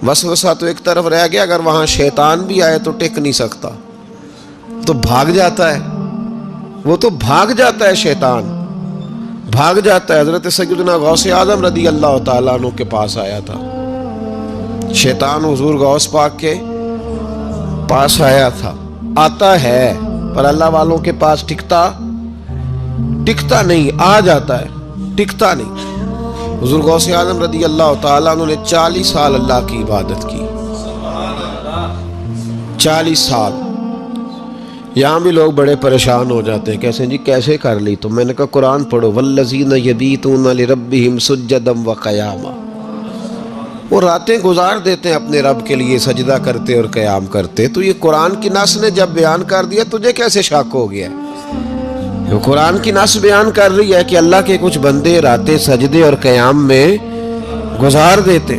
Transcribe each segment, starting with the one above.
وسوسہ تو ایک طرف رہ گیا، اگر وہاں شیطان بھی آئے تو ٹک نہیں سکتا، تو بھاگ جاتا ہے، وہ تو بھاگ جاتا ہے، شیطان بھاگ جاتا ہے۔ حضرت سیدنا غوث اعظم رضی اللہ تعالیٰ عنہ کے پاس آیا تھا، شیطان حضور غوث پاک کے پاس آیا تھا، آتا ہے پر اللہ والوں کے پاس ٹکتا نہیں، آ جاتا ہے ٹکتا نہیں۔ حضور غوث اعظم رضی اللہ تعالیٰ عنہ نے 40 سال اللہ کی عبادت کی، 40 سال۔ یہاں بھی لوگ بڑے پریشان ہو جاتے ہیں، کیسے جی کیسے کر لی؟ تو میں نے کہا قرآن پڑھو، والذین یبیتون لربہم سجدا وقیاما، وہ راتیں گزار دیتے ہیں اپنے رب کے لیے سجدہ کرتے اور قیام کرتے۔ تو یہ قرآن کی نص نے جب بیان کر دیا، تجھے کیسے شک ہو گیا؟ یہ قرآن کی نص بیان کر رہی ہے کہ اللہ کے کچھ بندے راتیں سجدے اور قیام میں گزار دیتے۔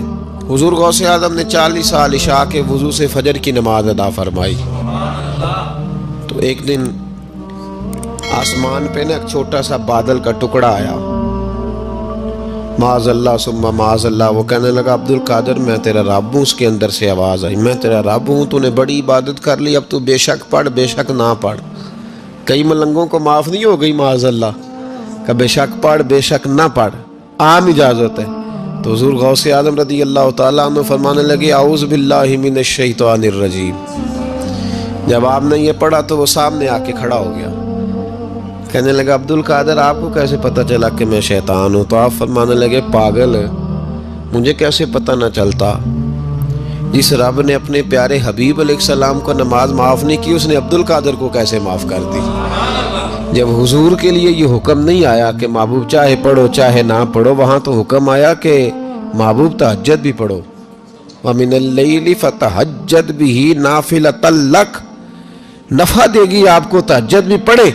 حضور غوث اعظم نے 40 سال عشاء کے وضو سے فجر کی نماز ادا فرمائی۔ تو ایک دن آسمان پہ ایک چھوٹا سا بادل کا ٹکڑا آیا، معاذ اللہ ثم معاذ اللہ، وہ کہنے لگا عبد القادر میں تیرا رب ہوں۔ اس کے اندر سے آواز آئی، میں تیرا رب ہوں، تو نے بڑی عبادت کر لی، اب تو بے شک پڑھ بے شک نہ پڑھ۔ کئی ملنگوں کو معاف نہیں ہو گئی معاذ اللہ کہ بے شک پڑھ بے شک نہ پڑھ، عام اجازت ہے۔ تو حضور غوث اعظم رضی اللہ تعالیٰ عنہ فرمانے لگے اعوذ باللہ من الشیطان الرجیم۔ جب آپ نے یہ پڑھا تو وہ سامنے آ کے کھڑا ہو گیا، کہنے لگا عبد القادر آپ کو کیسے پتہ چلا کہ میں شیطان ہوں؟ تو آپ فرمانے لگے پاگل، مجھے کیسے پتہ نہ چلتا؟ جس رب نے اپنے پیارے حبیب علیہ السلام کو نماز معاف نہیں کی، اس نے عبد القادر کو کیسے معاف کر دی؟ جب حضور کے لیے یہ حکم نہیں آیا کہ محبوب چاہے پڑھو چاہے نہ پڑھو، وہاں تو حکم آیا کہ محبوب تہجد بھی پڑھو، وَمِنَ اللَّيْلِ فَتَہجد بِهِ نَافِلَةً لَكَ، نفع دے گی آپ کو، تہجد بھی پڑھے۔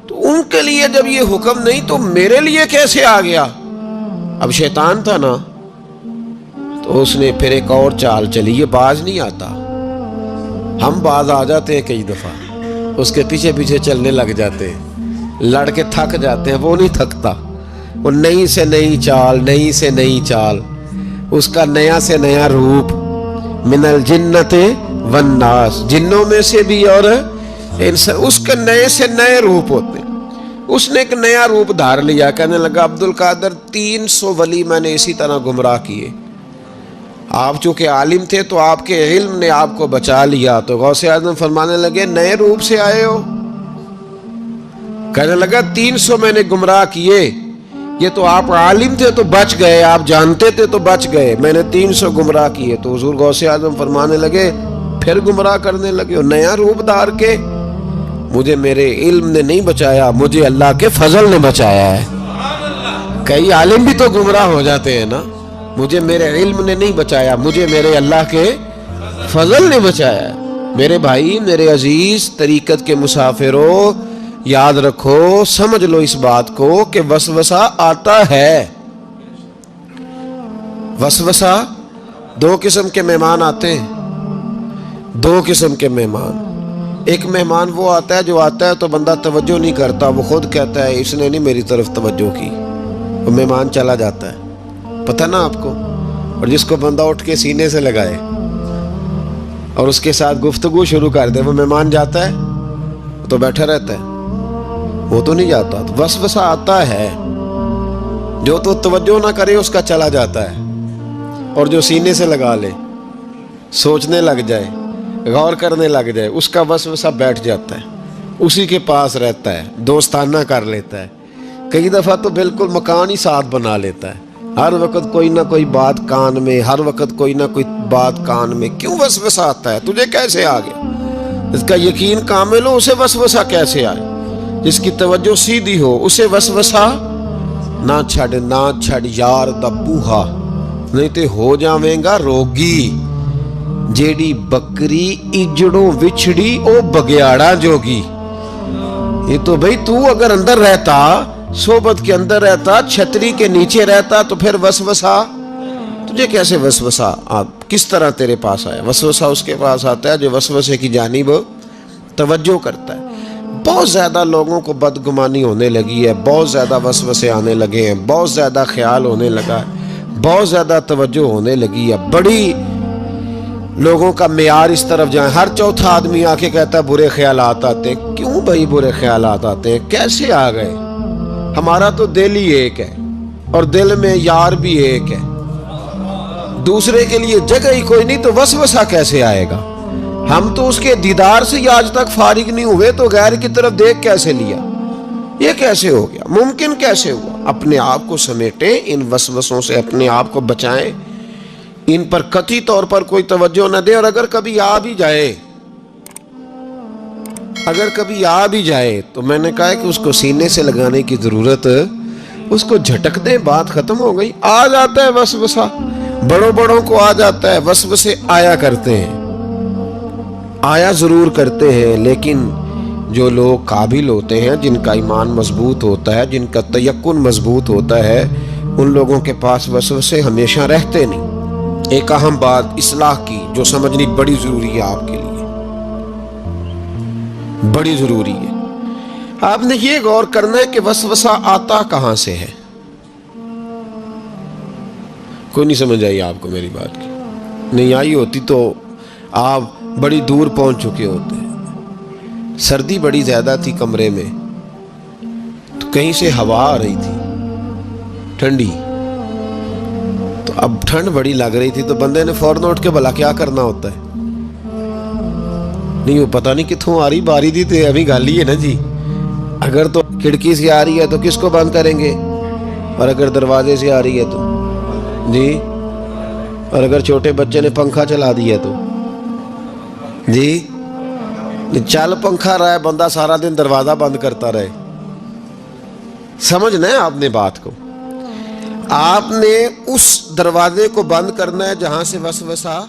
تو ان کے لیے جب یہ حکم نہیں تو میرے لیے کیسے آ گیا؟ اب شیطان تھا نا، تو اس نے پھر ایک اور چال چلی، یہ باز نہیں آتا، ہم باز آ جاتے ہیں کئی دفعہ، اس کے پیچھے پیچھے چلنے لگ جاتے ہیں، لڑ کے تھک جاتے ہیں، وہ نہیں تھکتا، وہ نئی سے نئی چال، نئی سے نئی چال، اس کا نیا سے نیا روپ، من الجنت والناس، جنوں میں سے بھی اور اس کے نئے سے نئے روپ ہوتے ہیں۔ اس نے ایک نیا روپ دھار لیا، کہنے لگا عبد القادر 300 ولی میں نے اسی طرح گمراہ کیے، آپ چونکہ عالم تھے تو آپ کے علم نے آپ کو بچا لیا۔ تو غوث اعظم فرمانے لگے نئے روپ سے آئے ہو؟ کہنے لگا 300 میں نے گمراہ کیے، یہ تو آپ عالم تھے تو بچ گئے، آپ جانتے تھے تو بچ گئے، میں نے 300 گمراہ کیے۔ تو حضور غوث اعظم فرمانے لگے پھر گمراہ کرنے لگے ہو نیا روپ دھار کے؟ مجھے میرے علم نے نہیں بچایا، مجھے اللہ کے فضل نے بچایا ہے۔ کئی عالم بھی تو گمراہ ہو جاتے ہیں نا، مجھے میرے علم نے نہیں بچایا، مجھے میرے اللہ کے فضل نے بچایا ہے۔ میرے بھائی، میرے عزیز طریقت کے مسافروں، یاد رکھو، سمجھ لو اس بات کو کہ وسوسہ آتا ہے۔ وسوسہ، 2 قسم کے مہمان آتے ہیں، 2 قسم کے مہمان۔ ایک مہمان وہ آتا ہے جو آتا ہے تو بندہ توجہ نہیں کرتا، وہ خود کہتا ہے اس نے نہیں میری طرف توجہ کی، وہ مہمان چلا جاتا ہے، پتہ نا آپ کو۔ اور جس کو بندہ اٹھ کے سینے سے لگائے اور اس کے ساتھ گفتگو شروع کر دے، وہ مہمان جاتا ہے تو بیٹھا رہتا ہے، وہ تو نہیں جاتا۔ تو وسوسہ آتا ہے، جو تو توجہ نہ کرے اس کا چلا جاتا ہے، اور جو سینے سے لگا لے، سوچنے لگ جائے، غور کرنے لگ جائے، اس کا وسوسہ بیٹھ جاتا ہے، اسی کے پاس رہتا ہے، دوستانہ کر لیتا ہے، کئی دفعہ تو بالکل مکان ہی ساتھ بنا لیتا ہے، ہر وقت کوئی نہ کوئی بات کان میں، ہر وقت کوئی نہ کوئی بات کان میں۔ کیوں وسوسہ آتا ہے؟ تجھے کیسے آ گیا؟ اس کا یقین کامل ہو، اسے وسوسہ کیسے آئے؟ جس کی توجہ سیدھی ہو اسے وسوسہ نہ چھڑ یار دا بوہا، نہیں تے ہو جاویں گا روگی۔ جیڑی بکری اجڑوں وچھڑی او بگیاڑا جوگی۔ یہ تو بھئی تو اگر اندر رہتا، صحبت کے اندر رہتا، چھتری کے نیچے رہتا، تو پھر وسوسہ تجھے کیسے وسوسہ کس طرح تیرے پاس آیا؟ وسوسہ اس کے پاس آتا ہے جو وسوسے کی جانب توجہ کرتا ہے۔ بہت زیادہ لوگوں کو بدگمانی ہونے لگی ہے، بہت زیادہ وسوسے آنے لگے ہیں، بہت زیادہ خیال ہونے لگا ہے، بہت زیادہ توجہ ہونے لگی ہے، بڑی لوگوں کا معیار اس طرف جائیں، ہر چوتھا آدمی آ کے کہتا ہے برے خیالات آتے ہیں۔ کیوں بھائی برے خیالات آتے ہیں؟ کیسے آ گئے؟ ہمارا تو دل ہی ایک ہے، اور دل میں یار بھی ایک ہے، دوسرے کے لیے جگہ ہی کوئی نہیں، تو وسوسہ کیسے آئے گا؟ ہم تو اس کے دیدار سے ہی آج تک فارغ نہیں ہوئے، تو غیر کی طرف دیکھ کیسے لیا؟ یہ کیسے ہو گیا؟ ممکن کیسے ہوا؟ اپنے آپ کو سمیٹیں، ان وسوسوں سے اپنے آپ کو بچائیں، ان پر قطعی طور پر کوئی توجہ نہ دیں، اور اگر کبھی آ بھی جائے تو میں نے کہا کہ اس کو سینے سے لگانے کی ضرورت، اس کو جھٹک دیں، بات ختم ہو گئی۔ آ جاتا ہے وسوسہ، بڑوں کو آ جاتا ہے، وسوسے آیا کرتے ہیں، آیا ضرور کرتے ہیں، لیکن جو لوگ قابل ہوتے ہیں، جن کا ایمان مضبوط ہوتا ہے، جن کا تیقن مضبوط ہوتا ہے، ان لوگوں کے پاس وسوسے ہمیشہ رہتے نہیں۔ ایک اہم بات اصلاح کی جو سمجھنی بڑی ضروری ہے، آپ کے لیے بڑی ضروری ہے۔ آپ نے یہ غور کرنا ہے کہ وسوسہ آتا کہاں سے ہے۔ کوئی نہیں سمجھ آئی آپ کو میری بات کی؟ نہیں آئی ہوتی تو آپ بڑی دور پہنچ چکے ہوتے ہیں۔ سردی بڑی زیادہ تھی کمرے میں، تو کہیں سے ہوا آ رہی تھی ٹھنڈی، تو اب ٹھنڈ بڑی لگ رہی تھی، تو بندے نے فوراً اٹھ کے بھلا کیا کرنا ہوتا ہے؟ نہیں وہ پتہ نہیں کتوں آ رہی، باری دی تو ابھی گل ہی ہے نا جی۔ اگر تو کھڑکی سے آ رہی ہے تو کس کو بند کریں گے، اور اگر دروازے سے آ رہی ہے تو جی، اور اگر چھوٹے بچے نے پنکھا چلا دیا تو جی، چل پنکھا رہا ہے، بندہ سارا دن دروازہ بند کرتا رہے؟ سمجھنا ہے آپ نے بات کو، آپ نے اس دروازے کو بند کرنا ہے جہاں سے وسوسہ